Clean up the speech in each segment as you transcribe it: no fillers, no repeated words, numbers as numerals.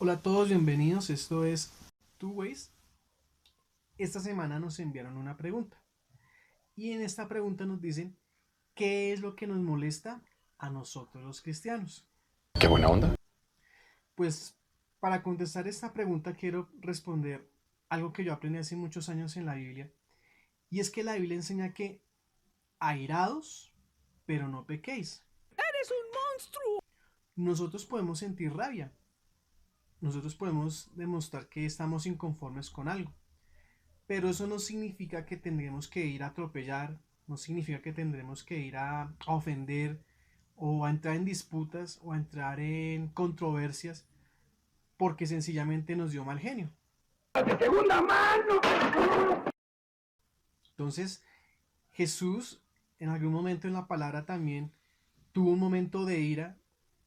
Hola a todos, bienvenidos. Esto es Two Ways. Esta semana nos enviaron una pregunta y en esta pregunta nos dicen qué es lo que nos molesta a nosotros los cristianos. Qué buena onda. Pues para contestar esta pregunta quiero responder algo que yo aprendí hace muchos años en la Biblia, y es que la Biblia enseña que airados, pero no pequéis. ¡Eres un monstruo! Nosotros podemos sentir rabia, nosotros podemos demostrar que estamos inconformes con algo. Pero eso no significa que tendremos que ir a atropellar, no significa que tendremos que ir a ofender o a entrar en disputas o a entrar en controversias porque sencillamente nos dio mal genio. ¡De segunda mano! Entonces, Jesús en algún momento en la palabra también tuvo un momento de ira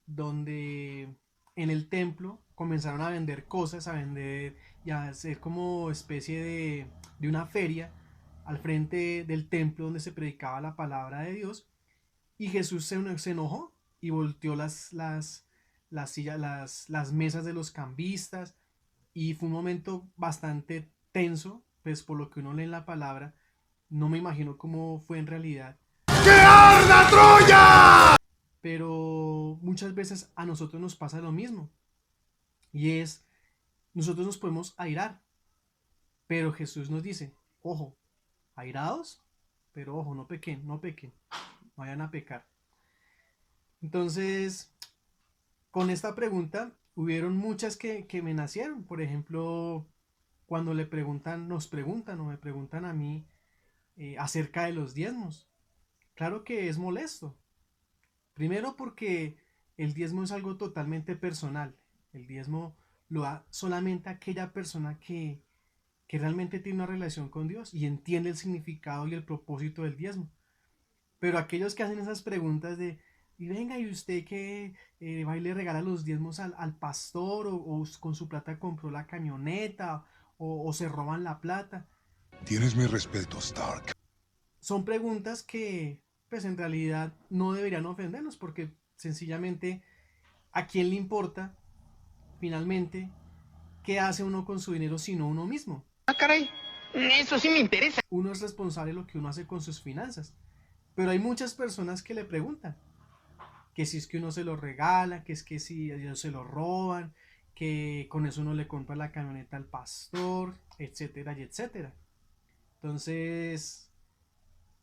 donde en el templo comenzaron a vender cosas, a vender y a hacer como especie de una feria al frente del templo donde se predicaba la palabra de Dios, y Jesús se enojó y volteó las mesas de los cambistas, y fue un momento bastante tenso, pues por lo que uno lee en la palabra, no me imagino cómo fue en realidad. ¡Que arda Troya! Pero muchas veces a nosotros nos pasa lo mismo. Y es, nosotros nos podemos airar. Pero Jesús nos dice, ojo, airados, pero ojo, no pequen, no pequen, no vayan a pecar. Entonces, con esta pregunta, hubieron muchas que me nacieron. Por ejemplo, cuando le preguntan, nos preguntan o me preguntan a mí acerca de los diezmos. Claro que es molesto. Primero porque el diezmo es algo totalmente personal. El diezmo lo da solamente aquella persona que realmente tiene una relación con Dios y entiende el significado y el propósito del diezmo. Pero aquellos que hacen esas preguntas de, y venga, ¿y usted que va y le regala los diezmos al pastor o con su plata compró la camioneta o se roban la plata? Tienes mi respeto, Stark. Son preguntas que pues en realidad no deberían ofendernos porque sencillamente ¿a quién le importa finalmente qué hace uno con su dinero sino uno mismo? Ah, caray, eso sí me interesa. Uno es responsable de lo que uno hace con sus finanzas. Pero hay muchas personas que le preguntan que si es que uno se lo regala, que es que si ellos se lo roban, que con eso uno le compra la camioneta al pastor, etcétera y etcétera. Entonces,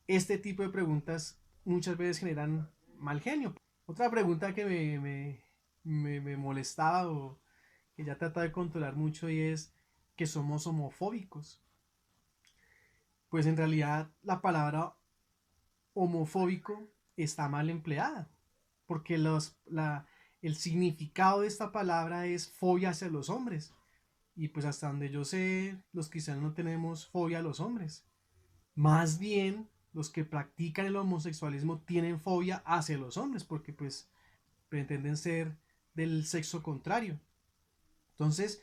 este tipo de preguntas muchas veces generan mal genio. Otra pregunta que me molestaba o que ya trata de controlar mucho, y es que somos homofóbicos. Pues en realidad la palabra homofóbico está mal empleada, porque el significado de esta palabra es fobia hacia los hombres. Y pues hasta donde yo sé, los cristianos no tenemos fobia a los hombres. Más bien, los que practican el homosexualismo tienen fobia hacia los hombres, porque pues pretenden ser del sexo contrario. Entonces,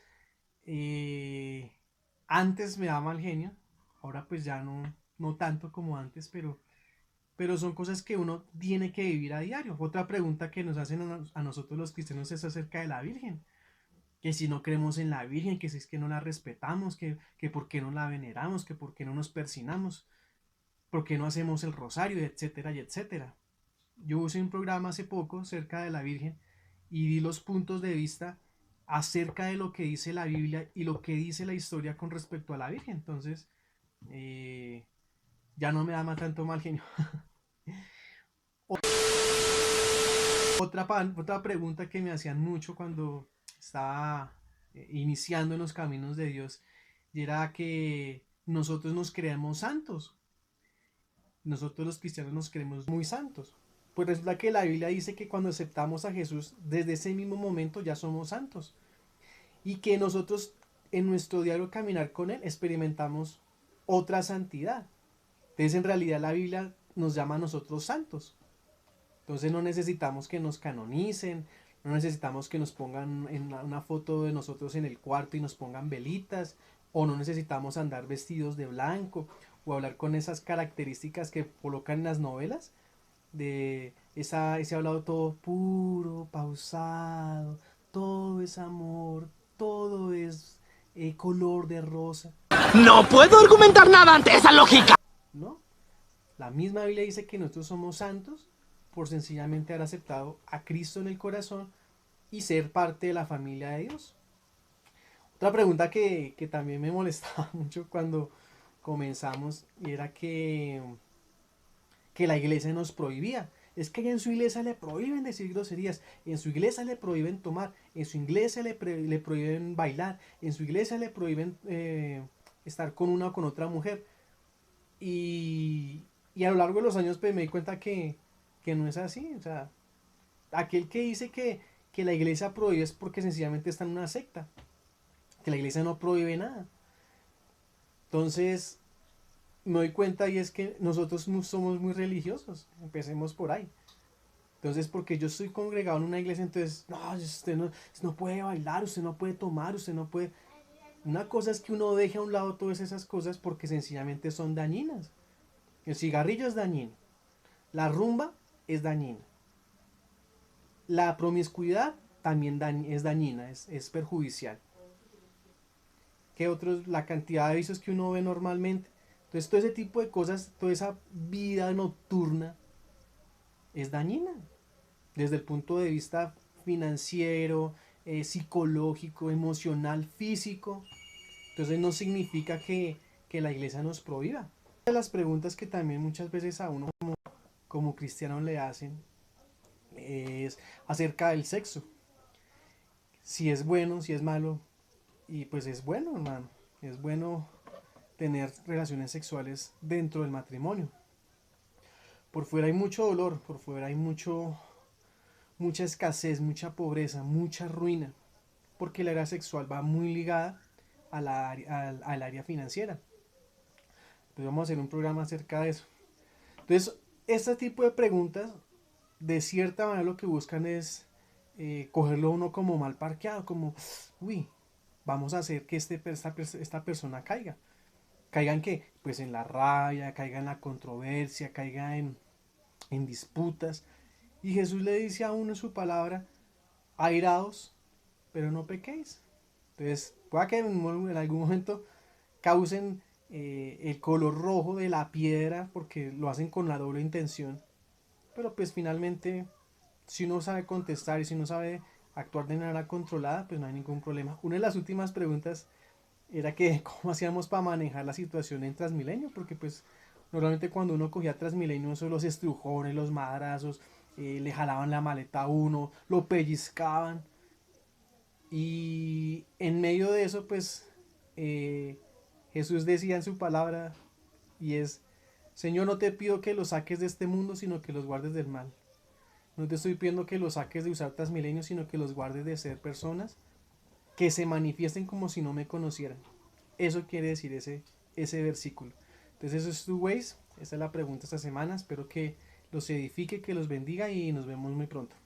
eh, antes me daba mal genio, ahora pues ya no tanto como antes, pero son cosas que uno tiene que vivir a diario. Otra pregunta que nos hacen a nosotros los cristianos es acerca de la Virgen. Que si no creemos en la Virgen, que si es que no la respetamos, que por qué no la veneramos, que por qué no nos persinamos, por qué no hacemos el rosario, etcétera y etcétera. Yo usé un programa hace poco acerca de la Virgen y di los puntos de vista acerca de lo que dice la Biblia y lo que dice la historia con respecto a la Virgen. Entonces, eh, ya no me da más tanto mal genio. Otra pregunta que me hacían mucho cuando estaba iniciando en los caminos de Dios, y era que nosotros nos creemos santos. Nosotros los cristianos nos creemos muy santos. Pues resulta que la Biblia dice que cuando aceptamos a Jesús, desde ese mismo momento ya somos santos. Y que nosotros en nuestro diario caminar con Él experimentamos otra santidad. Entonces en realidad la Biblia nos llama a nosotros santos. Entonces no necesitamos que nos canonicen, no necesitamos que nos pongan en una foto de nosotros en el cuarto y nos pongan velitas, o no necesitamos andar vestidos de blanco o hablar con esas características que colocan en las novelas, de ese hablado todo puro, pausado, todo es amor, todo es color de rosa. No puedo argumentar nada ante esa lógica. ¿No? La misma Biblia dice que nosotros somos santos por sencillamente haber aceptado a Cristo en el corazón y ser parte de la familia de Dios. Otra pregunta que también me molestaba mucho cuando comenzamos era que la iglesia nos prohibía. Es que allá en su iglesia le prohíben decir groserías, en su iglesia le prohíben tomar, en su iglesia le prohíben bailar, en su iglesia le prohíben estar con una o con otra mujer. Y a lo largo de los años pues me di cuenta que no es así. O sea, aquel que dice que la iglesia prohíbe es porque sencillamente está en una secta, que la iglesia no prohíbe nada. Entonces me doy cuenta y es que nosotros somos muy religiosos, empecemos por ahí. Entonces, porque yo estoy congregado en una iglesia, entonces, no, usted no puede bailar, usted no puede tomar, usted no puede... Una cosa es que uno deje a un lado todas esas cosas porque sencillamente son dañinas. El cigarrillo es dañino, la rumba es dañina, la promiscuidad también es dañina, es perjudicial. ¿Qué otros? La cantidad de vicios que uno ve normalmente. Entonces, todo ese tipo de cosas, toda esa vida nocturna es dañina desde el punto de vista financiero, psicológico, emocional, físico. Entonces no significa que la iglesia nos prohíba. Una de las preguntas que también muchas veces a uno como cristiano le hacen es acerca del sexo. Si es bueno, si es malo. Y pues es bueno, hermano. Es bueno tener relaciones sexuales dentro del matrimonio. Por fuera hay mucho dolor, por fuera hay mucha escasez, mucha pobreza, mucha ruina, porque la área sexual va muy ligada al área financiera. Entonces vamos a hacer un programa acerca de eso. Entonces, este tipo de preguntas, de cierta manera lo que buscan es cogerlo uno como mal parqueado, como, uy, vamos a hacer que esta persona caiga. ¿Caiga en qué? Pues en la rabia, caiga en la controversia, caiga en disputas. Y Jesús le dice a uno en su palabra, airaos, pero no pequéis. Entonces, pueda que en algún momento causen el color rojo de la piedra porque lo hacen con la doble intención. Pero pues finalmente, si uno sabe contestar y si uno sabe actuar de manera controlada, pues no hay ningún problema. Una de las últimas preguntas era que cómo hacíamos para manejar la situación en Transmilenio, porque pues normalmente cuando uno cogía Transmilenio, eso los estrujones, los madrazos, le jalaban la maleta a uno, lo pellizcaban. Y en medio de eso, pues Jesús decía en su palabra, y es, Señor, no te pido que los saques de este mundo, sino que los guardes del mal. No te estoy pidiendo que los saques de usar Transmilenio, sino que los guardes de ser personas que se manifiesten como si no me conocieran. Eso quiere decir ese versículo. Entonces eso es tu ways. Esa es la pregunta esta semana. Espero que los edifique, que los bendiga y nos vemos muy pronto.